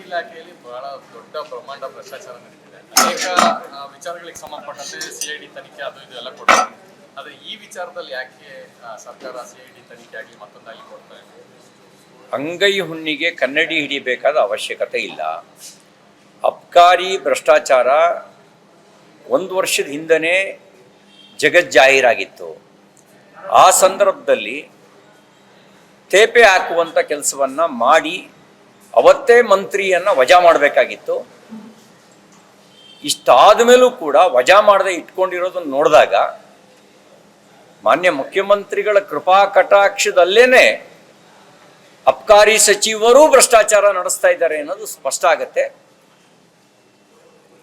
ಇಲಾಖೆಯಲ್ಲಿ ಬಹಳ ದೊಡ್ಡ ಪ್ರಮಾಣದ ಭ್ರಷ್ಟಾಚಾರ ನಡೀತಿದೆ. ಅನೇಕ ವಿಚಾರಗಳಿಗೆ ಸಂಬಂಧಪಟ್ಟಂತೆ ಸಿಐಡಿ ತನಿಖೆ ಅದು ಇದು ಎಲ್ಲ ಕೊಡ್ತಾರೆ. ಆದರೆ ಈ ವಿಚಾರದಲ್ಲಿ ಯಾಕೆ ಸರ್ಕಾರ ಸಿಐಡಿ ತನಿಖೆ ಆಗಲಿ ಮತ್ತೊಂದಾಗಿ ಕೊಡ್ತಾ ಇದೆ? ಅಂಗೈ ಹುಣ್ಣಿಗೆ ಕನ್ನಡಿ ಹಿಡಿಬೇಕಾದ ಅವಶ್ಯಕತೆ ಇಲ್ಲ. ಅಬ್ಕಾರಿ ಭ್ರಷ್ಟಾಚಾರ 1 ವರ್ಷದ ಹಿಂದನೇ ಜಗಜ್ಜಾಹೀರಾಗಿತ್ತು. ಆ ಸಂದರ್ಭದಲ್ಲಿ ತೇಪೆ ಹಾಕುವಂಥ ಕೆಲಸವನ್ನು ಮಾಡಿ ಅವತ್ತೇ ಮಂತ್ರಿಯನ್ನು ವಜಾ ಮಾಡಬೇಕಾಗಿತ್ತು. ಇಷ್ಟಾದ ಮೇಲೂ ಕೂಡ ವಜಾ ಮಾಡದೆ ಇಟ್ಕೊಂಡಿರೋದನ್ನು ನೋಡಿದಾಗ ಮಾನ್ಯ ಮುಖ್ಯಮಂತ್ರಿಗಳ ಕೃಪಾ ಕಟಾಕ್ಷದಲ್ಲೇನೆ ಅಬ್ಕಾರಿ ಸಚಿವರು ಭ್ರಷ್ಟಾಚಾರ ನಡೆಸ್ತಾ ಇದ್ದಾರೆ ಅನ್ನೋದು ಸ್ಪಷ್ಟ ಆಗುತ್ತೆ.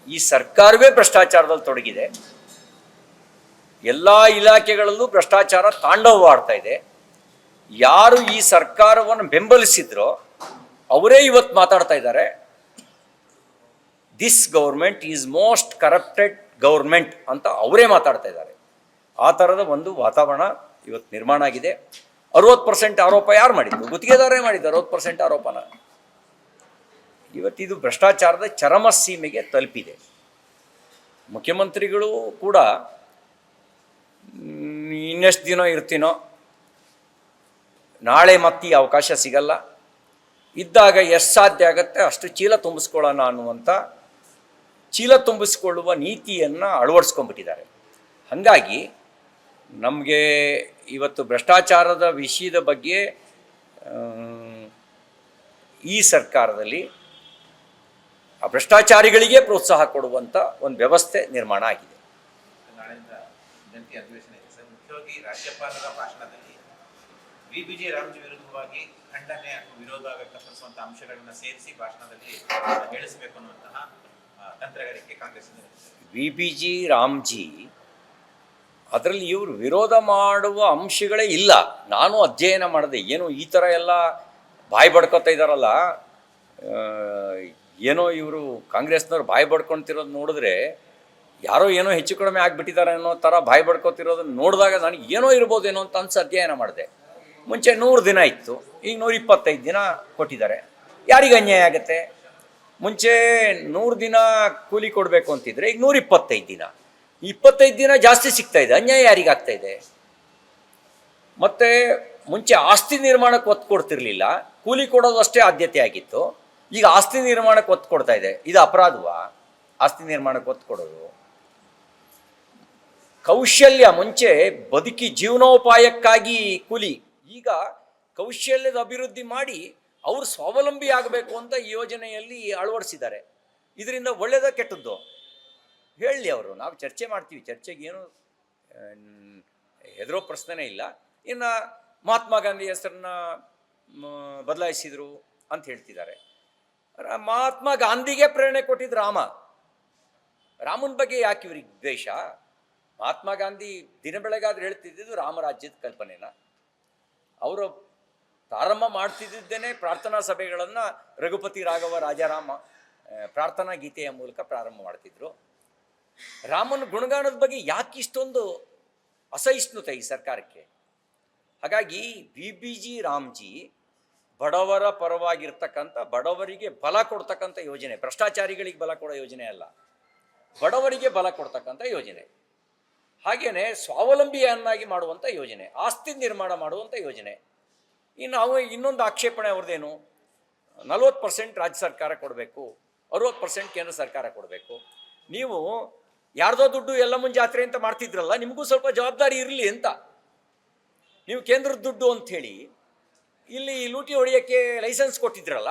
ಈ ಸರ್ಕಾರವೇ ಭ್ರಷ್ಟಾಚಾರದಲ್ಲಿ ತೊಡಗಿದೆ. ಎಲ್ಲ ಇಲಾಖೆಗಳಲ್ಲೂ ಭ್ರಷ್ಟಾಚಾರ ತಾಂಡವವಾಡ್ತಾ ಇದೆ. ಯಾರು ಈ ಸರ್ಕಾರವನ್ನು ಬೆಂಬಲಿಸಿದ್ರೋ ಅವರೇ ಇವತ್ತು ಮಾತಾಡ್ತಾ ಇದ್ದಾರೆ, this government is most corrupted government ಅಂತ ಅವರೇ ಮಾತಾಡ್ತಾ ಇದ್ದಾರೆ. ಆ ಥರದ ಒಂದು ವಾತಾವರಣ ಇವತ್ತು ನಿರ್ಮಾಣ ಆಗಿದೆ. 60% ಆರೋಪ ಯಾರು ಮಾಡಿದ್ದು? ಗುತ್ತಿಗೆದಾರೇ ಮಾಡಿದ್ದು 60% ಆರೋಪನ. ಇವತ್ತಿದು ಭ್ರಷ್ಟಾಚಾರದ ಚರಮ ಸೀಮೆಗೆ ತಲುಪಿದೆ. ಮುಖ್ಯಮಂತ್ರಿಗಳು ಕೂಡ ಇನ್ನೆಷ್ಟು ದಿನ ಇರ್ತೀನೋ, ನಾಳೆ ಮತ್ತೆ ಅವಕಾಶ ಸಿಗಲ್ಲ, ಇದ್ದಾಗ ಎಷ್ಟು ಸಾಧ್ಯ ಆಗುತ್ತೆ ಅಷ್ಟು ಚೀಲ ತುಂಬಿಸ್ಕೊಳ್ಳೋಣ ಅನ್ನುವಂಥ ಚೀಲ ತುಂಬಿಸ್ಕೊಳ್ಳುವ ನೀತಿಯನ್ನು ಅಳವಡಿಸ್ಕೊಂಡ್ಬಿಟ್ಟಿದ್ದಾರೆ. ಹಾಗಾಗಿ ನಮಗೆ ಇವತ್ತು ಭ್ರಷ್ಟಾಚಾರದ ವಿಷಯದ ಬಗ್ಗೆ ಈ ಸರ್ಕಾರದಲ್ಲಿ ಆ ಭ್ರಷ್ಟಾಚಾರಿಗಳಿಗೆ ಪ್ರೋತ್ಸಾಹ ಕೊಡುವಂಥ ಒಂದು ವ್ಯವಸ್ಥೆ ನಿರ್ಮಾಣ ಆಗಿದೆ. ನಾಳೆಯಿಂದ ಜಂಟಿ ಅಧಿವೇಶನ ಇದೆ ಸರ್. ಮುಖ್ಯವಾಗಿ ರಾಜ್ಯಪಾಲರ ಭಾಷಣದಲ್ಲಿ ವಿಬಿಜಿ ರಾಮ್ಜಿ ವಿರುದ್ಧವಾಗಿ ಖಂಡನೆ ವಿರೋಧ ವ್ಯಕ್ತಪಡಿಸುವಂತಹ ಅಂಶಗಳನ್ನು ಸೇರಿಸಿ ಭಾಷಣದಲ್ಲಿ ಹೇಳಿಸಬೇಕು ಅನ್ನುವಂತಹ ತಂತ್ರಗಾರಿಕೆ ಕಾಂಗ್ರೆಸ್ಸಿಂದ ವಿಬಿಜಿ ರಾಮ್ಜಿ ಅದರಲ್ಲಿ ಇವರು ವಿರೋಧ ಮಾಡುವ ಅಂಶಗಳೇ ಇಲ್ಲ. ನಾನು ಅಧ್ಯಯನ ಮಾಡಿದೆ, ಏನು ಈ ಥರ ಎಲ್ಲ ಬಾಯಿ ಬಡ್ಕೊತಾ ಇದ್ದಾರಲ್ಲ, ಏನೋ ಇವರು ಕಾಂಗ್ರೆಸ್ನವ್ರು ಬಾಯಿ ಬಡ್ಕೊತಿರೋದು ನೋಡಿದ್ರೆ ಯಾರೋ ಏನೋ ಹೆಚ್ಚು ಕಡಿಮೆ ಆಗಿಬಿಟ್ಟಿದ್ದಾರೆ ಅನ್ನೋ ಥರ ಬಾಯಿ ಬಡ್ಕೊತಿರೋದನ್ನು ನೋಡಿದಾಗ ನನಗೆ ಏನೋ ಇರ್ಬೋದೇನೋ ಅಂತ ಅನ್ಸಿ ಅಧ್ಯಯನ ಮಾಡಿದೆ. ಮುಂಚೆ 100 ದಿನ ಇತ್ತು, ಈಗ 125 ದಿನ ಕೊಟ್ಟಿದ್ದಾರೆ. ಯಾರಿಗೆ ಅನ್ಯಾಯ ಆಗುತ್ತೆ? ಮುಂಚೆ 100 ದಿನ ಕೂಲಿ ಕೊಡಬೇಕು ಅಂತಿದ್ರೆ ಈಗ 125 ದಿನ, 25 ದಿನ ಜಾಸ್ತಿ ಸಿಗ್ತಾ ಇದೆ. ಅನ್ಯಾಯ ಯಾರಿಗಾಗ್ತಾ ಇದೆ? ಮತ್ತು ಮುಂಚೆ ಆಸ್ತಿ ನಿರ್ಮಾಣಕ್ಕೆ ಒತ್ತು ಕೊಡ್ತಿರ್ಲಿಲ್ಲ, ಕೂಲಿ ಕೊಡೋದು ಅಷ್ಟೇ ಆದ್ಯತೆ ಆಗಿತ್ತು. ಈಗ ಆಸ್ತಿ ನಿರ್ಮಾಣಕ್ಕೆ ಒತ್ತು ಕೊಡ್ತಾ ಇದೆ. ಇದು ಅಪರಾಧವಾ? ಆಸ್ತಿ ನಿರ್ಮಾಣಕ್ಕೆ ಒತ್ತು ಕೊಡೋದು? ಕೌಶಲ್ಯ ಮುಂಚೆ ಬದುಕಿ ಜೀವನೋಪಾಯಕ್ಕಾಗಿ ಕೂಲಿ, ಈಗ ಕೌಶಲ್ಯದ ಅಭಿವೃದ್ಧಿ ಮಾಡಿ ಅವರು ಸ್ವಾವಲಂಬಿ ಆಗಬೇಕು ಅಂತ ಈ ಯೋಜನೆಯಲ್ಲಿ ಅಳವಡಿಸಿದ್ದಾರೆ. ಇದರಿಂದ ಒಳ್ಳೆಯದ ಕೆಟ್ಟದ್ದು ಹೇಳಲಿ ಅವರು, ನಾವು ಚರ್ಚೆ ಮಾಡ್ತೀವಿ, ಚರ್ಚೆಗೆ ಏನು ಹೆದರೋ ಪ್ರಶ್ನೆನೇ ಇಲ್ಲ. ಇನ್ನು ಮಹಾತ್ಮ ಗಾಂಧಿ ಹೆಸರನ್ನ ಬದಲಾಯಿಸಿದರು ಅಂತ ಹೇಳ್ತಿದ್ದಾರೆ. ಮಹಾತ್ಮ ಗಾಂಧಿಗೆ ಪ್ರೇರಣೆ ಕೊಟ್ಟಿದ್ದು ರಾಮನ ಬಗ್ಗೆ ಯಾಕೆ ಇವ್ರಿಗೆ ದ್ವೇಷ? ಮಹಾತ್ಮ ಗಾಂಧಿ ದಿನ ಬೆಳಗಾದ್ರೆ ಹೇಳ್ತಿದ್ದು ರಾಮರಾಜ್ಯದ ಕಲ್ಪನೆನ. ಅವರು ಪ್ರಾರಂಭ ಮಾಡ್ತಿದ್ದೇನೆ ಪ್ರಾರ್ಥನಾ ಸಭೆಗಳನ್ನು ರಘುಪತಿ ರಾಘವ ರಾಜಾರಾಮ ಪ್ರಾರ್ಥನಾ ಗೀತೆಯ ಮೂಲಕ ಪ್ರಾರಂಭ ಮಾಡ್ತಿದ್ರು. ರಾಮನ ಗುಣಗಾನದ ಬಗ್ಗೆ ಯಾಕೆ ಇಷ್ಟೊಂದು ಅಸಹಿಷ್ಣುತೆ ಈ ಸರ್ಕಾರಕ್ಕೆ? ಹಾಗಾಗಿ ವಿಬಿಜಿ ರಾಮ್ಜಿ ಬಡವರ ಪರವಾಗಿರ್ತಕ್ಕಂಥ, ಬಡವರಿಗೆ ಬಲ ಕೊಡ್ತಕ್ಕಂಥ ಯೋಜನೆ, ಭ್ರಷ್ಟಾಚಾರಿಗಳಿಗೆ ಬಲ ಕೊಡೋ ಯೋಜನೆ ಅಲ್ಲ, ಬಡವರಿಗೆ ಬಲ ಕೊಡ್ತಕ್ಕಂಥ ಯೋಜನೆ. ಹಾಗೆಯೇ ಸ್ವಾವಲಂಬಿಯನ್ನಾಗಿ ಮಾಡುವಂಥ ಯೋಜನೆ, ಆಸ್ತಿ ನಿರ್ಮಾಣ ಮಾಡುವಂಥ ಯೋಜನೆ. ಇನ್ನು ಇನ್ನೊಂದು ಆಕ್ಷೇಪಣೆ ಅವ್ರದ್ದೇನು, 40% ರಾಜ್ಯ ಸರ್ಕಾರ ಕೊಡಬೇಕು, 60% ಕೇಂದ್ರ ಸರ್ಕಾರ ಕೊಡಬೇಕು. ನೀವು ಯಾರ್ದೋ ದುಡ್ಡು ಎಲ್ಲ ಜಾತ್ರೆ ಅಂತ ಮಾಡ್ತಿದ್ರಲ್ಲ, ನಿಮಗೂ ಸ್ವಲ್ಪ ಜವಾಬ್ದಾರಿ ಇರಲಿ ಅಂತ. ನೀವು ಕೇಂದ್ರದ ದುಡ್ಡು ಅಂಥೇಳಿ ಇಲ್ಲಿ ಲೂಟಿ ಹೊಡೆಯೋಕ್ಕೆ ಲೈಸೆನ್ಸ್ ಕೊಟ್ಟಿದ್ರಲ್ಲ,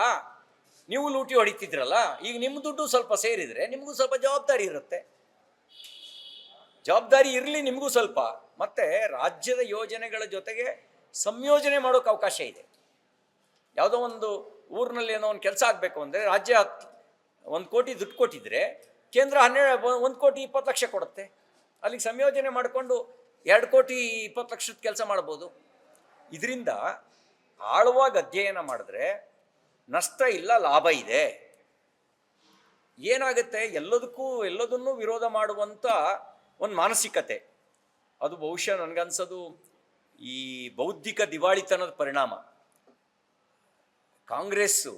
ನೀವು ಲೂಟಿ ಹೊಡಿತಿದ್ರಲ್ಲ, ಈಗ ನಿಮ್ಮ ದುಡ್ಡು ಸ್ವಲ್ಪ ಸೇರಿದರೆ ನಿಮಗೂ ಸ್ವಲ್ಪ ಜವಾಬ್ದಾರಿ ಇರುತ್ತೆ. ಜವಾಬ್ದಾರಿ ಇರಲಿ ನಿಮಗೂ ಸ್ವಲ್ಪ. ಮತ್ತು ರಾಜ್ಯದ ಯೋಜನೆಗಳ ಜೊತೆಗೆ ಸಂಯೋಜನೆ ಮಾಡೋಕ್ಕೆ ಅವಕಾಶ ಇದೆ. ಯಾವುದೋ ಒಂದು ಊರಿನಲ್ಲಿ ಏನೋ ಒಂದು ಕೆಲಸ ಆಗಬೇಕು ಅಂದರೆ ರಾಜ್ಯ 1 ಕೋಟಿ ದುಡ್ಡು ಕೊಟ್ಟಿದ್ರೆ ಕೇಂದ್ರ 1 ಕೋಟಿ 20 ಲಕ್ಷ ಕೊಡುತ್ತೆ. ಅಲ್ಲಿಗೆ ಸಂಯೋಜನೆ ಮಾಡಿಕೊಂಡು 2 ಕೋಟಿ 20 ಲಕ್ಷದ ಕೆಲಸ ಮಾಡ್ಬೋದು. ಇದರಿಂದ ಆಳವಾಗಿ ಅಧ್ಯಯನ ಮಾಡಿದ್ರೆ ನಷ್ಟ ಇಲ್ಲ, ಲಾಭ ಇದೆ. ಏನಾಗುತ್ತೆ, ಎಲ್ಲದನ್ನೂ ವಿರೋಧ ಮಾಡುವಂಥ ಒಂದು ಮಾನಸಿಕತೆ, ಅದು ಬಹುಶಃ ನನಗನ್ಸೋದು ಈ ಬೌದ್ಧಿಕ ದಿವಾಳಿತನದ ಪರಿಣಾಮ. ಕಾಂಗ್ರೆಸ್ಸು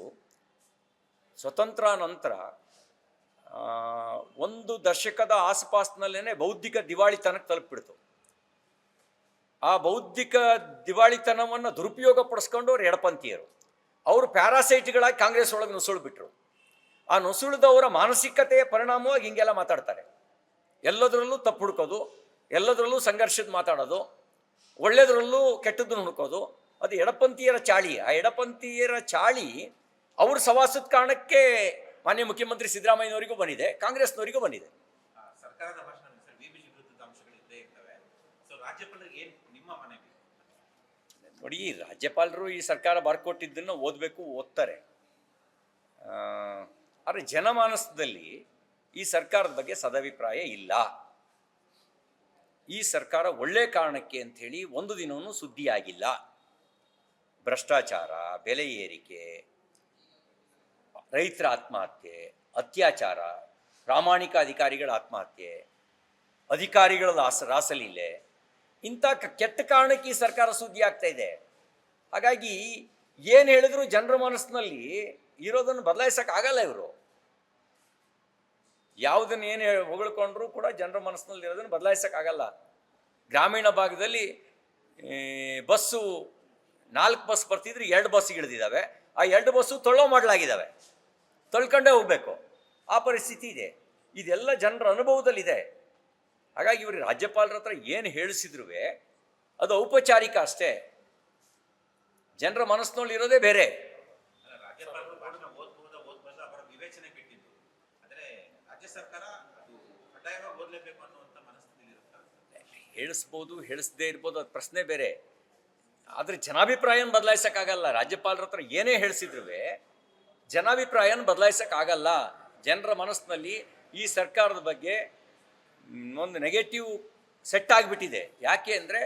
ಸ್ವತಂತ್ರ ನಂತರ ಒಂದು ದಶಕದ ಆಸುಪಾಸಿನಲ್ಲೇ ಬೌದ್ಧಿಕ ದಿವಾಳಿತನಕ್ಕೆ ತಲುಪಿಬಿಡ್ತು. ಆ ಬೌದ್ಧಿಕ ದಿವಾಳಿತನವನ್ನು ದುರುಪಯೋಗ ಪಡಿಸ್ಕೊಂಡು ಅವ್ರು ಎಡಪಂಥೀಯರು. ಅವರು ಪ್ಯಾರಾಸೈಟ್ಗಳಾಗಿ ಕಾಂಗ್ರೆಸ್ ಒಳಗೆ ನುಸುಳುಬಿಟ್ರು. ಆ ನುಸುಳಿದವರ ಮಾನಸಿಕತೆಯ ಪರಿಣಾಮವಾಗಿ ಹಿಂಗೆಲ್ಲ ಮಾತಾಡ್ತಾರೆ. ಎಲ್ಲದರಲ್ಲೂ ತಪ್ಪು ಹುಡ್ಕೋದು, ಎಲ್ಲದರಲ್ಲೂ ಸಂಘರ್ಷದ ಮಾತಾಡೋದು, ಒಳ್ಳೆಯದರಲ್ಲೂ ಕೆಟ್ಟದ್ದನ್ನು ಹುಡ್ಕೋದು, ಅದು ಎಡಪಂಥೀಯರ ಚಾಳಿ. ಆ ಎಡಪಂಥೀಯರ ಚಾಳಿ ಅವ್ರ ಸವಾಸದ ಕಾರಣಕ್ಕೆ ಮಾನ್ಯ ಮುಖ್ಯಮಂತ್ರಿ ಸಿದ್ದರಾಮಯ್ಯನವರಿಗೂ ಬಂದಿದೆ, ಕಾಂಗ್ರೆಸ್ನವರಿಗೂ ಬಂದಿದೆ. ಸರ್ಕಾರದ ಭಾಷಣ ಬಿಜೆಪಿ ವಿರುದ್ಧದ ಅಂಶಗಳು ಇದ್ದೇ ಇರ್ತವೆ. ಸೊ ರಾಜ್ಯಪಾಲರಿಗೆ ಏನು ನಿಮ್ಮ ಮನೆ? ನೋಡಿ, ರಾಜ್ಯಪಾಲರು ಈ ಸರ್ಕಾರ ಬರ್ಕೊಟ್ಟಿದ್ದನ್ನು ಓದಬೇಕು, ಓದ್ತಾರೆ. ಆದರೆ ಜನಮಾನಸದಲ್ಲಿ ಈ ಸರ್ಕಾರದ ಬಗ್ಗೆ ಸದಭಿಪ್ರಾಯ ಇಲ್ಲ. ಈ ಸರ್ಕಾರ ಒಳ್ಳೆ ಕಾರಣಕ್ಕೆ ಅಂಥೇಳಿ ಒಂದು ದಿನವೂ ಸುದ್ದಿಯಾಗಿಲ್ಲ. ಭ್ರಷ್ಟಾಚಾರ, ಬೆಲೆ ಏರಿಕೆ, ರೈತರ ಆತ್ಮಹತ್ಯೆ, ಅತ್ಯಾಚಾರ, ಪ್ರಾಮಾಣಿಕ ಅಧಿಕಾರಿಗಳ ಆತ್ಮಹತ್ಯೆ, ಅಧಿಕಾರಿಗಳ ರಾಸಲೀಲೆ, ಇಂಥ ಕೆಟ್ಟ ಕಾರಣಕ್ಕೆ ಈ ಸರ್ಕಾರ ಸುದ್ದಿ ಆಗ್ತಾ ಇದೆ. ಹಾಗಾಗಿ ಏನು ಹೇಳಿದ್ರು ಜನರ ಮನಸ್ಸಿನಲ್ಲಿ ಇರೋದನ್ನು ಬದಲಾಯಿಸೋಕ್ಕಾಗಲ್ಲ. ಇವರು ಯಾವುದನ್ನು ಏನು ಹೊಗಳ್ಕೊಂಡ್ರೂ ಕೂಡ ಜನರ ಮನಸ್ಸಿನಲ್ಲಿ ಇರೋದನ್ನು ಬದಲಾಯಿಸೋಕ್ಕಾಗಲ್ಲ. ಗ್ರಾಮೀಣ ಭಾಗದಲ್ಲಿ ಬಸ್ಸು 4 ಬಸ್ ಬರ್ತಿದ್ರೆ 2 ಬಸ್ ಇಳಿದಿದ್ದಾವೆ. ಆ 2 ಬಸ್ಸು ಮಾಡಲಾಗಿದ್ದಾವೆ, ತೊಳ್ಕೊಂಡೇ ಹೋಗಬೇಕು. ಆ ಪರಿಸ್ಥಿತಿ ಇದೆ. ಇದೆಲ್ಲ ಜನರ ಅನುಭವದಲ್ಲಿದೆ. ಹಾಗಾಗಿ ಇವರು ರಾಜ್ಯಪಾಲರ ಹತ್ರ ಏನು ಹೇಳಿಸಿದ್ರು ಅದು ಔಪಚಾರಿಕ ಅಷ್ಟೇ. ಜನರ ಮನಸ್ಸಿನಲ್ಲಿ ಇರೋದೇ ಬೇರೆ. ರಾಜ್ಯಪಾಲರು ಭಾಷಣ ಓದ್ಬಾರ್ದು ಅವರ ವಿವೇಚನೆ ಬಿಟ್ಟಿದ್ದು. ಆದರೆ ರಾಜ್ಯ ಸರ್ಕಾರ ಅದು ಕಡ್ಡಾಯವಾಗಿ ಓದಲೇಬೇಕು ಅನ್ನುವಂಥ ಮನಸ್ಥಿತಿಯಲ್ಲಿ ಇರುತ್ತೆ. ಹೇಳಿಸ್ಬೋದು, ಹೇಳಿಸದೇ ಇರ್ಬೋದು, ಅದು ಪ್ರಶ್ನೆ ಬೇರೆ. ಆದರೆ ಜನಾಭಿಪ್ರಾಯನ ಬದಲಾಯಿಸೋಕ್ಕಾಗಲ್ಲ. ರಾಜ್ಯಪಾಲರ ಹತ್ರ ಏನೇ ಹೇಳಿಸಿದ್ರು ಜನಾಭಿಪ್ರಾಯನ ಬದಲಾಯಿಸೋಕ್ಕಾಗಲ್ಲ. ಜನರ ಮನಸ್ಸಿನಲ್ಲಿ ಈ ಸರ್ಕಾರದ ಬಗ್ಗೆ ಒಂದು ನೆಗೆಟಿವ್ ಸೆಟ್ ಆಗಿಬಿಟ್ಟಿದೆ. ಯಾಕೆ ಅಂದರೆ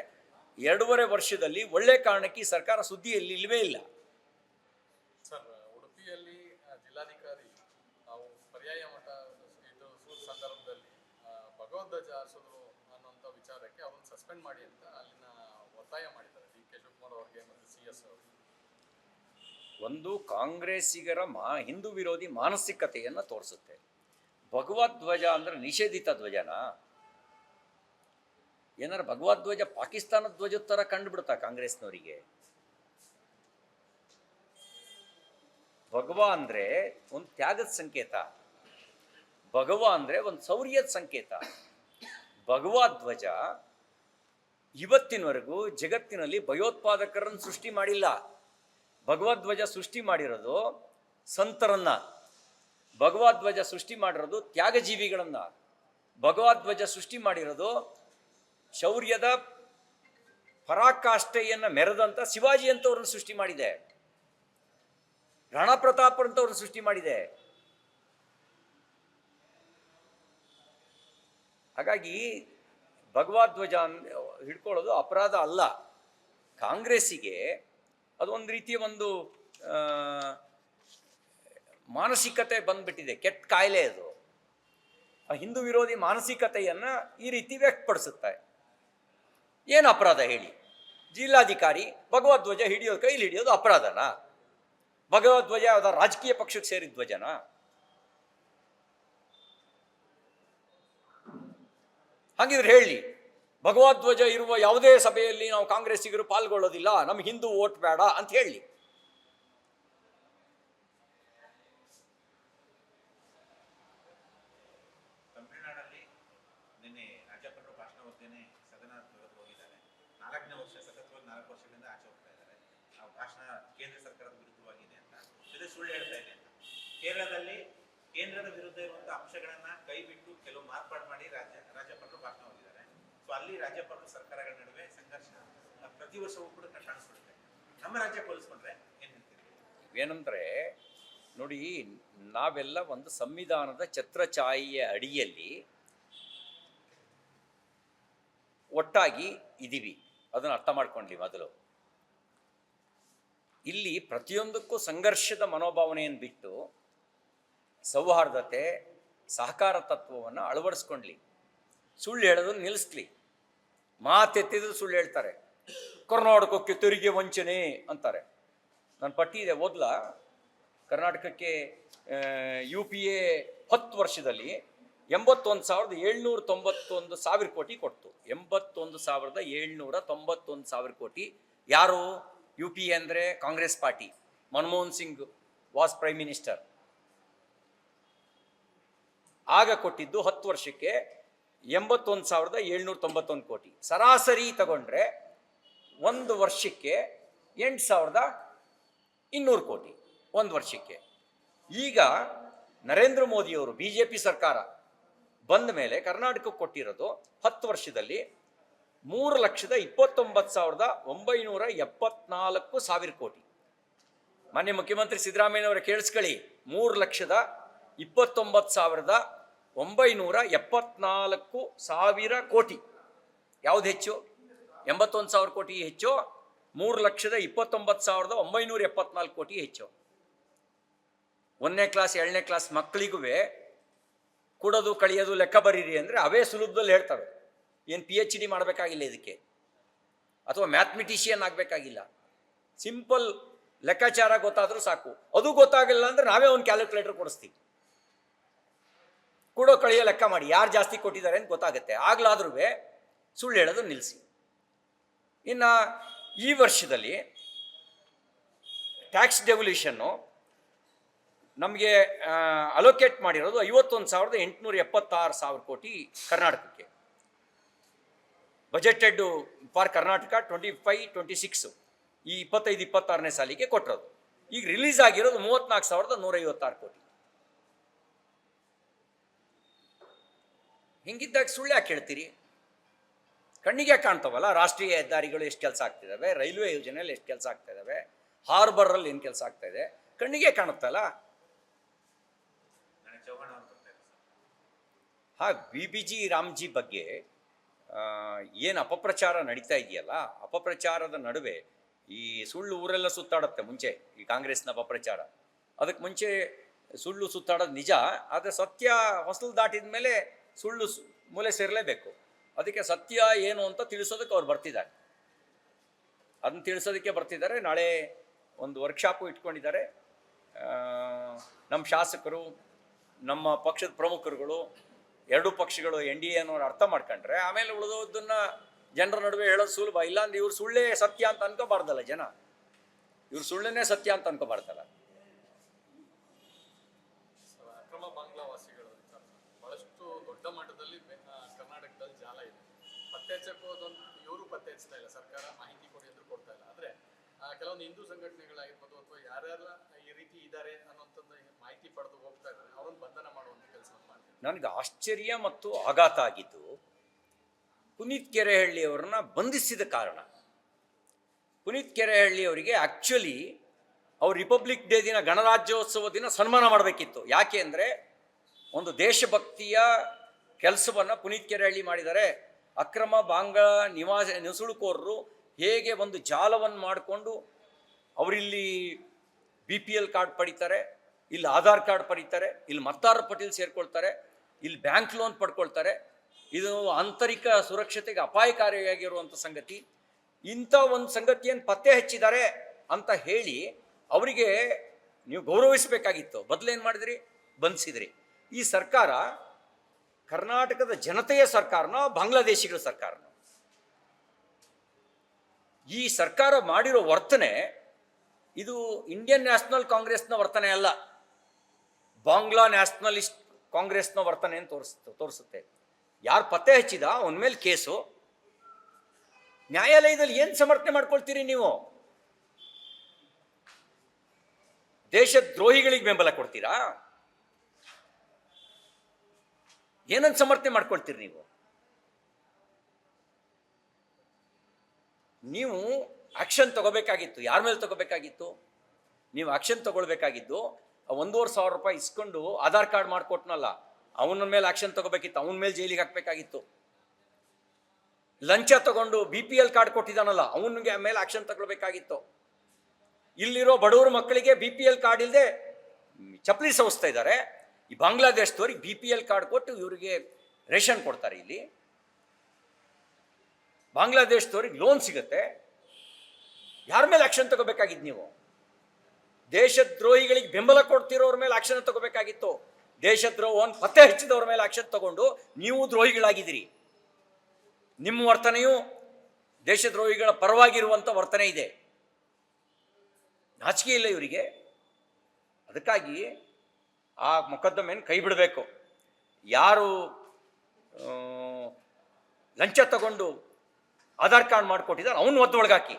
2.5 ವರ್ಷದಲ್ಲಿ ಒಳ್ಳೆ ಕಾರಣಕ್ಕೆ ಈ ಸರ್ಕಾರ ಸುದ್ದಿಯಲ್ಲಿ ಇಲ್ಲವೇ ಇಲ್ಲ. ಸರ್, ಉಡುಪಿಯಲ್ಲಿ ಜಿಲ್ಲಾಧಿಕಾರಿ ನಾವು ಪರ್ಯಾಯ ಮಠ ಇದು ಸಂದರ್ಭದಲ್ಲಿ ಭಗವದ್ಧ್ವಜ ಹಾರಿಸಿದ್ರು ಅನ್ನೋಂಥ ವಿಚಾರಕ್ಕೆ ಅವ್ರನ್ನ ಸಸ್ಪೆಂಡ್ ಮಾಡಿ ಅಂತ ಅಲ್ಲಿನ ಒತ್ತಾಯ ಮಾಡಿದ್ದಾರೆ ಡಿ ಕೆ ಶಿವಕುಮಾರ್ ಅವ್ರಿಗೆ ಮತ್ತು CS ಅವರಿಗೆ. ಒಂದು ಕಾಂಗ್ರೆಸ್ಸಿಗರ ಹಿಂದೂ ವಿರೋಧಿ ಮಾನಸಿಕತೆಯನ್ನು ತೋರಿಸುತ್ತೆ. ಭಗವದ್ಧ್ವಜ ಅಂದರೆ ನಿಷೇಧಿತ ಧ್ವಜನ? ಏನಾರು ಭಗವದ್ಧ್ವಜ ಪಾಕಿಸ್ತಾನದ ಧ್ವಜದ ಥರ ಕಂಡುಬಿಡುತ್ತಾ ಕಾಂಗ್ರೆಸ್ನವರಿಗೆ? ಭಗವ ಅಂದರೆ ಒಂದು ತ್ಯಾಗದ ಸಂಕೇತ, ಭಗವ ಅಂದರೆ ಒಂದು ಶೌರ್ಯದ ಸಂಕೇತ. ಭಗವದ್ಧ್ವಜ ಇವತ್ತಿನವರೆಗೂ ಜಗತ್ತಿನಲ್ಲಿ ಭಯೋತ್ಪಾದಕರನ್ನು ಸೃಷ್ಟಿ ಮಾಡಿಲ್ಲ. ಭಗವದ್ಧ್ವಜ ಸೃಷ್ಟಿ ಮಾಡಿರೋದು ಸಂತರನ್ನ, ಭಗವದ್ಧ್ವಜ ಸೃಷ್ಟಿ ಮಾಡಿರೋದು ತ್ಯಾಗಜೀವಿಗಳನ್ನ, ಭಗವದ್ಧ್ವಜ ಸೃಷ್ಟಿ ಮಾಡಿರೋದು ಶೌರ್ಯದ ಪರಾಕಾಷ್ಠೆಯನ್ನು ಮೆರೆದಂಥ ಶಿವಾಜಿ ಅಂತವ್ರನ್ನ ಸೃಷ್ಟಿ ಮಾಡಿದೆ, ರಾಣಾ ಪ್ರತಾಪ್ ಅಂತವ್ರನ್ನ ಸೃಷ್ಟಿ ಮಾಡಿದೆ. ಹಾಗಾಗಿ ಭಗವದ್ಧ್ವಜ ಹಿಡ್ಕೊಳ್ಳೋದು ಅಪರಾಧ ಅಲ್ಲ. ಕಾಂಗ್ರೆಸ್ಸಿಗೆ ಅದೊಂದು ರೀತಿಯ ಒಂದು ಮಾನಸಿಕತೆ ಬಂದ್ಬಿಟ್ಟಿದೆ, ಕೆಟ್ಟ ಕಾಯಿಲೆ ಅದು. ಆ ಹಿಂದೂ ವಿರೋಧಿ ಮಾನಸಿಕತೆಯನ್ನು ಈ ರೀತಿ ವ್ಯಕ್ತಪಡಿಸುತ್ತೆ. ಏನು ಅಪರಾಧ ಹೇಳಿ? ಜಿಲ್ಲಾಧಿಕಾರಿ ಭಗವದ್ಧ್ವಜ ಕೈಲಿ ಹಿಡಿಯೋದು ಅಪರಾಧನಾ? ಭಗವದ್ಧ್ವಜ ಯಾವುದೋ ರಾಜಕೀಯ ಪಕ್ಷಕ್ಕೆ ಸೇರಿದ ಧ್ವಜನಾ? ಹಾಗಿದ್ರೆ ಹೇಳಿ, ಭಗವದ್ಧ್ವಜ ಇರುವ ಯಾವುದೇ ಸಭೆಯಲ್ಲಿ ನಾವು ಕಾಂಗ್ರೆಸ್ಸಿಗರು ಪಾಲ್ಗೊಳ್ಳೋದಿಲ್ಲ, ನಮ್ಗೆ ಹಿಂದೂ ವೋಟ್ ಬೇಡ ಅಂತ ಹೇಳಿ. ತಮಿಳುನಾಡಲ್ಲಿ ನಿನ್ನೆ ರಾಜ್ಯಪಾಲರು ಭಾಷಣ ಓದ್ತೇನೆ ಸದನ ತೊರೆದು ಹೋಗಿದ್ದಾರೆ. 4ನೇ ವರ್ಷ ಸತತವಾಗಿ 4 ವರ್ಷಗಳಿಂದ ಆಚೆ ಹೋಗ್ತಾ ಇದ್ದಾರೆ. ಆ ಭಾಷಣ ಕೇಂದ್ರ ಸರ್ಕಾರದ ವಿರುದ್ಧವಾಗಿದೆ ಅಂತ, ಇದು ಸುಳ್ಳು ಹೇಳ್ತಾ ಇದೆ ಅಂತ. ಕೇರಳದಲ್ಲಿ ಕೇಂದ್ರದ ವಿರುದ್ಧ ಇರುವಂಥ ಅಂಶಗಳನ್ನ ಕೈ ಬಿಟ್ಟು ಕೆಲವು ಮಾರ್ಪಾಡು ಮಾಡಿ ರಾಜ್ಯಪಾಲರು ಭಾಷಣ ಓದಿದ್ದಾರೆ. ಸೊ ಅಲ್ಲಿ ರಾಜ್ಯಪಾಲರು ಸರ್ಕಾರಗಳ ನಡುವೆ ಸಂಘರ್ಷ ಪ್ರತಿ ವರ್ಷವೂ ಕೂಡ ಕಾಣಿಸ್ಬಿಡುತ್ತೆ. ನಮ್ಮ ರಾಜ್ಯ ಹೋಲಿಸ್ಕೊಂಡ್ರೆ ಏನು ಹೇಳ್ತೀರಿ? ಏನಂದ್ರೆ ನೋಡಿ, ನಾವೆಲ್ಲ ಒಂದು ಸಂವಿಧಾನದ ಛತ್ರಛಾಯೆಯ ಅಡಿಯಲ್ಲಿ ಒಟ್ಟಾಗಿ ಇದ್ದೀವಿ. ಅದನ್ನು ಅರ್ಥ ಮಾಡ್ಕೊಂಡ್ಲಿ ಮೊದಲು. ಇಲ್ಲಿ ಪ್ರತಿಯೊಂದಕ್ಕೂ ಸಂಘರ್ಷದ ಮನೋಭಾವನೆಯನ್ನು ಬಿಟ್ಟು ಸೌಹಾರ್ದತೆ, ಸಹಕಾರ ತತ್ವವನ್ನು ಅಳವಡಿಸ್ಕೊಂಡ್ಲಿ. ಸುಳ್ಳು ಹೇಳೋದನ್ನು ನಿಲ್ಲಿಸ್ಲಿ. ಮಾತೆತ್ತಿದ್ರು ಸುಳ್ಳು ಹೇಳ್ತಾರೆ. ಕರ್ನಾಟಕಕ್ಕೆ ತೆರಿಗೆ ವಂಚನೆ ಅಂತಾರೆ. ನನ್ನ ಪಟ್ಟಿ ಇದೆ, ಓದ್ಲಾ? ಕರ್ನಾಟಕಕ್ಕೆ UPA 10 ವರ್ಷದಲ್ಲಿ 81,791 ಕೋಟಿ ಕೊಡ್ತು. 81,791 ಕೋಟಿ. ಯಾರು? UPA ಅಂದರೆ Congress party. Manmohan Singh was prime minister. ಆಗ ಕೊಟ್ಟಿದ್ದು 10 ವರ್ಷಕ್ಕೆ 81,791 ಕೋಟಿ. ಸರಾಸರಿ ತಗೊಂಡ್ರೆ ಒಂದು ವರ್ಷಕ್ಕೆ 8,200 ಕೋಟಿ ಒಂದು ವರ್ಷಕ್ಕೆ. ಈಗ ನರೇಂದ್ರ ಮೋದಿಯವರು BJP ಸರ್ಕಾರ ಬಂದ ಮೇಲೆ ಕರ್ನಾಟಕಕ್ಕೆ ಕೊಟ್ಟಿರೋದು 10 ವರ್ಷದಲ್ಲಿ 3,29,974 ಕೋಟಿ. ಮಾನ್ಯ ಮುಖ್ಯಮಂತ್ರಿ ಸಿದ್ದರಾಮಯ್ಯನವರ ಕೇಳಿಸ್ಕೊಳ್ಳಿ, 3,29,974 ಕೋಟಿ. ಯಾವ್ದು ಹೆಚ್ಚು? 81,000 ಕೋಟಿ ಹೆಚ್ಚು, 3,29,974 ಕೋಟಿ ಹೆಚ್ಚು. 1ನೇ ಕ್ಲಾಸ್ 2ನೇ ಕ್ಲಾಸ್ ಮಕ್ಕಳಿಗೂ ಕೊಡೋದು ಕಳಿಯೋದು ಲೆಕ್ಕ ಬರೀರಿ ಅಂದರೆ ಅವೇ ಸುಲಭದಲ್ಲಿ ಹೇಳ್ತವೆ. ಏನು PhD ಮಾಡಬೇಕಾಗಿಲ್ಲ ಇದಕ್ಕೆ, ಅಥವಾ ಮ್ಯಾಥಮೆಟಿಷಿಯನ್ ಆಗಬೇಕಾಗಿಲ್ಲ. ಸಿಂಪಲ್ ಲೆಕ್ಕಾಚಾರ ಗೊತ್ತಾದರೂ ಸಾಕು. ಅದು ಗೊತ್ತಾಗಲಿಲ್ಲ ಅಂದರೆ ನಾವೇ ಒಂದು ಕ್ಯಾಲ್ಕುಲೇಟರ್ ಕೊಡಿಸ್ತೀವಿ. ಕೊಡೋ ಕಳಿಯೋ ಲೆಕ್ಕ ಮಾಡಿ ಯಾರು ಜಾಸ್ತಿ ಕೊಟ್ಟಿದ್ದಾರೆ ಅಂತ ಗೊತ್ತಾಗುತ್ತೆ. ಆಗ್ಲಾದ್ರೂ ಸುಳ್ಳು ಹೇಳೋದು ನಿಲ್ಲಿಸಿ. ಇನ್ನು ಈ ವರ್ಷದಲ್ಲಿ ಟ್ಯಾಕ್ಸ್ ಡೆವಲ್ಯೂಷನ್ನು ನಮಗೆ ಅಲೋಕೇಟ್ ಮಾಡಿರೋದು 51,876 ಕೋಟಿ ಕರ್ನಾಟಕಕ್ಕೆ. ಬಜೆಟೆಡ್ ಫಾರ್ ಕರ್ನಾಟಕ 25-26 ಈ 25-26ನೇ ಸಾಲಿಗೆ ಕೊಟ್ಟಿರೋದು. ಈಗ ರಿಲೀಸ್ ಆಗಿರೋದು 34,156 ಕೋಟಿ. ಹಿಂಗಿದ್ದಾಗ ಸುಳ್ಳು ಯಾಕೆ ಹೇಳ್ತೀರಿ? ಕಣ್ಣಿಗೆ ಕಾಣ್ತವಲ್ಲ, ರಾಷ್ಟ್ರೀಯ ಹೆದ್ದಾರಿಗಳು ಎಷ್ಟು ಕೆಲಸ ಆಗ್ತಿದ್ದಾವೆ, ರೈಲ್ವೆ ಯೋಜನೆಯಲ್ಲಿ ಎಷ್ಟು ಕೆಲಸ ಆಗ್ತಾ ಇದ್ದಾವೆ, ಹಾರ್ಬರಲ್ಲಿ ಏನು ಕೆಲಸ ಆಗ್ತಾ ಇದೆ, ಕಣ್ಣಿಗೆ ಕಾಣುತ್ತಲ್ಲ. BBG ರಾಮ್ಜಿ ಬಗ್ಗೆ ಏನು ಅಪಪ್ರಚಾರ ನಡೀತಾ ಇದೆಯಲ್ಲ, ಅಪಪ್ರಚಾರದ ನಡುವೆ ಈ ಸುಳ್ಳು ಊರೆಲ್ಲ ಸುತ್ತಾಡುತ್ತೆ. ಮುಂಚೆ ಈ ಕಾಂಗ್ರೆಸ್ನ ಅಪಪ್ರಚಾರ, ಅದಕ್ಕೆ ಮುಂಚೆ ಸುಳ್ಳು ಸುತ್ತಾಡೋದು ನಿಜ. ಆದರೆ ಸತ್ಯ ಹೊಸಲು ದಾಟಿದ ಮೇಲೆ ಸುಳ್ಳು ಮೂಲೆ ಸೇರಲೇಬೇಕು. ಅದಕ್ಕೆ ಸತ್ಯ ಏನು ಅಂತ ತಿಳಿಸೋದಕ್ಕೆ ಅವ್ರು ಬರ್ತಿದ್ದಾರೆ. ಅದನ್ನು ತಿಳಿಸೋದಕ್ಕೆ ಬರ್ತಿದ್ದಾರೆ. ನಾಳೆ ಒಂದು ವರ್ಕ್ಶಾಪು ಇಟ್ಕೊಂಡಿದ್ದಾರೆ. ನಮ್ಮ ಶಾಸಕರು, ನಮ್ಮ ಪಕ್ಷದ ಪ್ರಮುಖರುಗಳು, ಎರಡೂ ಪಕ್ಷಗಳು NDA ಅನ್ನೋರು ಅರ್ಥ ಮಾಡ್ಕೊಂಡ್ರೆ ಆಮೇಲೆ ಉಳಿದೋದನ್ನ ಜನರ ನಡುವೆ ಹೇಳೋದು ಸುಲಭ. ಇಲ್ಲಾಂದ್ರೆ ಇವ್ರು ಸುಳ್ಳೇ ಸತ್ಯ ಅಂತ ಅನ್ಕೋಬಾರ್ದಲ್ಲ ಜನ, ಇವ್ರು ಸುಳ್ಳನ್ನೇ ಸತ್ಯ ಅಂತ ಅನ್ಕೋಬಾರ್ದಲ್ಲ. ಅಕ್ರಮ ಬಾಂಗ್ಲಾ ವಾಸಿಗಳು ಬಹಳಷ್ಟು ದೊಡ್ಡ ಮಟ್ಟದಲ್ಲಿ ಕರ್ನಾಟಕದಲ್ಲಿ ಜಾಲ ಇದೆ. ಪತ್ತೆ ಹಚ್ಚಕ್ಕೆ ಹೋದೊಂದು ಇವರು ಪತ್ತೆ ಹಚ್ತಾ ಇಲ್ಲ, ಸರ್ಕಾರ ಮಾಹಿತಿ ಕೊಡಿ ಅಂದ್ರೂ ಕೊಡ್ತಾ ಇಲ್ಲ. ಆದರೆ ಕೆಲವೊಂದು ಹಿಂದೂ ಸಂಘಟನೆಗಳಾಗಿರ್ಬೋದು ಅಥವಾ ಯಾರ್ಯಾರ ಈ ರೀತಿ ಇದ್ದಾರೆ ಅನ್ನೋಂಥದ್ದು ಮಾಹಿತಿ ಪಡೆದು ಹೋಗ್ತಾ ಇದ್ದಾರೆ, ಅವರನ್ನು ಬಂಧನ ಮಾಡುವಂಥ ಕೆಲಸ ಮಾಡ್ತಾರೆ. ನನಗೆ ಆಶ್ಚರ್ಯ ಮತ್ತು ಆಘಾತ ಆಗಿದ್ದು ಪುನೀತ್ ಕೆರೆಹಳ್ಳಿಯವರನ್ನ ಬಂಧಿಸಿದ ಕಾರಣ. ಪುನೀತ್ ಕೆರೆಹಳ್ಳಿಯವರಿಗೆ ಆ್ಯಕ್ಚುಲಿ ಅವ್ರು ರಿಪಬ್ಲಿಕ್ ಡೇ ದಿನ, ಗಣರಾಜ್ಯೋತ್ಸವ ದಿನ ಸನ್ಮಾನ ಮಾಡಬೇಕಿತ್ತು. ಯಾಕೆ ಅಂದರೆ ಒಂದು ದೇಶಭಕ್ತಿಯ ಕೆಲಸವನ್ನು ಪುನೀತ್ ಕೆರೆಹಳ್ಳಿ ಮಾಡಿದ್ದಾರೆ. ಅಕ್ರಮ ಬಾಂಗ್ಲಾ ನುಸುಳುಕೋರರು ಹೇಗೆ ಒಂದು ಜಾಲವನ್ನು ಮಾಡಿಕೊಂಡು ಅವರಿಲ್ಲಿ BPL ಕಾರ್ಡ್ ಪಡಿತಾರೆ, ಇಲ್ಲಿ ಆಧಾರ್ ಕಾರ್ಡ್ ಪಡಿತಾರೆ, ಇಲ್ಲಿ ಮತದಾರರ ಪಟ್ಟಿಯಲ್ಲಿ ಸೇರ್ಕೊಳ್ತಾರೆ, ಇಲ್ಲಿ ಬ್ಯಾಂಕ್ ಲೋನ್ ಪಡ್ಕೊಳ್ತಾರೆ. ಇದು ಆಂತರಿಕ ಸುರಕ್ಷತೆಗೆ ಅಪಾಯಕಾರಿಯಾಗಿರುವಂಥ ಸಂಗತಿ. ಇಂಥ ಒಂದು ಸಂಗತಿಯನ್ನು ಪತ್ತೆ ಹಚ್ಚಿದ್ದಾರೆ ಅಂತ ಹೇಳಿ ಅವರಿಗೆ ನೀವು ಗೌರವಿಸಬೇಕಾಗಿತ್ತು. ಬದಲೇನು ಮಾಡಿದ್ರಿ? ಬಂಧಿಸಿದ್ರಿ. ಈ ಸರ್ಕಾರ ಕರ್ನಾಟಕದ ಜನತೆಯ ಸರ್ಕಾರನೋ ಬಾಂಗ್ಲಾದೇಶಿಗಳ ಸರ್ಕಾರನೋ? ಈ ಸರ್ಕಾರ ಮಾಡಿರೋ ವರ್ತನೆ ಇದು ಇಂಡಿಯನ್ ನ್ಯಾಷನಲ್ ಕಾಂಗ್ರೆಸ್ನ ವರ್ತನೆ ಅಲ್ಲ, ಬಾಂಗ್ಲಾ ನ್ಯಾಷನಲಿಸ್ಟ್ ಕಾಂಗ್ರೆಸ್ನ ವರ್ತನೆಯನ್ನು ತೋರಿಸುತ್ತೆ. ಯಾರು ಪತ್ತೆ ಹಚ್ಚಿದ ಅವನ ಮೇಲೆ ಕೇಸು. ನ್ಯಾಯಾಲಯದಲ್ಲಿ ಏನು ಸಮರ್ಥನೆ ಮಾಡ್ಕೊಳ್ತೀರಿ ನೀವು? ದೇಶದ್ರೋಹಿಗಳಿಗೆ ಬೆಂಬಲ ಕೊಡ್ತೀರಾ? ಏನನ್ನು ಸಮರ್ಥನೆ ಮಾಡ್ಕೊಳ್ತೀರಿ ನೀವು? ನೀವು ಆಕ್ಷನ್ ತಗೋಬೇಕಾಗಿತ್ತು. ಯಾರ ಮೇಲೆ ತಗೋಬೇಕಾಗಿತ್ತು? ನೀವು ಆಕ್ಷನ್ ತಗೊಳ್ಬೇಕಾಗಿದ್ದು 1,500 ರೂಪಾಯಿ ಇಸ್ಕೊಂಡು ಆಧಾರ್ ಕಾರ್ಡ್ ಮಾಡಿಕೊಟ್ನಲ್ಲ, ಅವನ ಮೇಲೆ ಆಕ್ಷನ್ ತಗೋಬೇಕಿತ್ತು. ಅವನ ಮೇಲೆ ಜೈಲಿಗೆ ಹಾಕಬೇಕಾಗಿತ್ತು. ಲಂಚ ತಗೊಂಡು BPL ಕಾರ್ಡ್ ಕೊಟ್ಟಿದ್ದಾನಲ್ಲ, ಅವನಿಗೆ ಮೇಲೆ ಆಕ್ಷನ್ ತಗೊಳ್ಬೇಕಾಗಿತ್ತು. ಇಲ್ಲಿರೋ ಬಡವರ ಮಕ್ಕಳಿಗೆ BPL ಕಾರ್ಡ್ ಇಲ್ಲದೆ ಚಪ್ಪಲಿ ಸವಿಸ್ತಾ ಇದ್ದಾರೆ. ಈ ಬಾಂಗ್ಲಾದೇಶದವ್ರಿಗೆ BPL ಕಾರ್ಡ್ ಕೊಟ್ಟು ಇವರಿಗೆ ರೇಷನ್ ಕೊಡ್ತಾರೆ. ಇಲ್ಲಿ ಬಾಂಗ್ಲಾದೇಶದವ್ರಿಗೆ ಲೋನ್ ಸಿಗುತ್ತೆ. ಯಾರ ಮೇಲೆ ಆಕ್ಷನ್ ತಗೋಬೇಕಾಗಿದ್ದು ನೀವು? ದೇಶದ್ರೋಹಿಗಳಿಗೆ ಬೆಂಬಲ ಕೊಡ್ತಿರೋರ ಮೇಲೆ ಆಕ್ಷನ್ ತಗೋಬೇಕಾಗಿತ್ತು. ದೇಶದ್ರೋಹವನ್ನು ಪತ್ತೆ ಹಚ್ಚಿದವ್ರ ಮೇಲೆ ಆಕ್ಷನ್ ತಗೊಂಡು ನೀವು ದ್ರೋಹಿಗಳಾಗಿದ್ದೀರಿ. ನಿಮ್ಮ ವರ್ತನೆಯು ದೇಶದ್ರೋಹಿಗಳ ಪರವಾಗಿರುವಂಥ ವರ್ತನೆ ಇದೆ. ನಾಚಿಕೆ ಇಲ್ಲ ಇವರಿಗೆ. ಅದಕ್ಕಾಗಿ ಆ ಮೊಕದ್ದಮೆಯನ್ನು ಕೈ ಬಿಡಬೇಕು. ಯಾರು ಲಂಚ ತಗೊಂಡು ಆಧಾರ್ ಕಾರ್ಡ್ ಮಾಡಿಕೊಟ್ಟಿದ್ದಾರೆ ಅವನು ಒದ್ದೊಳಗಾಕಿ.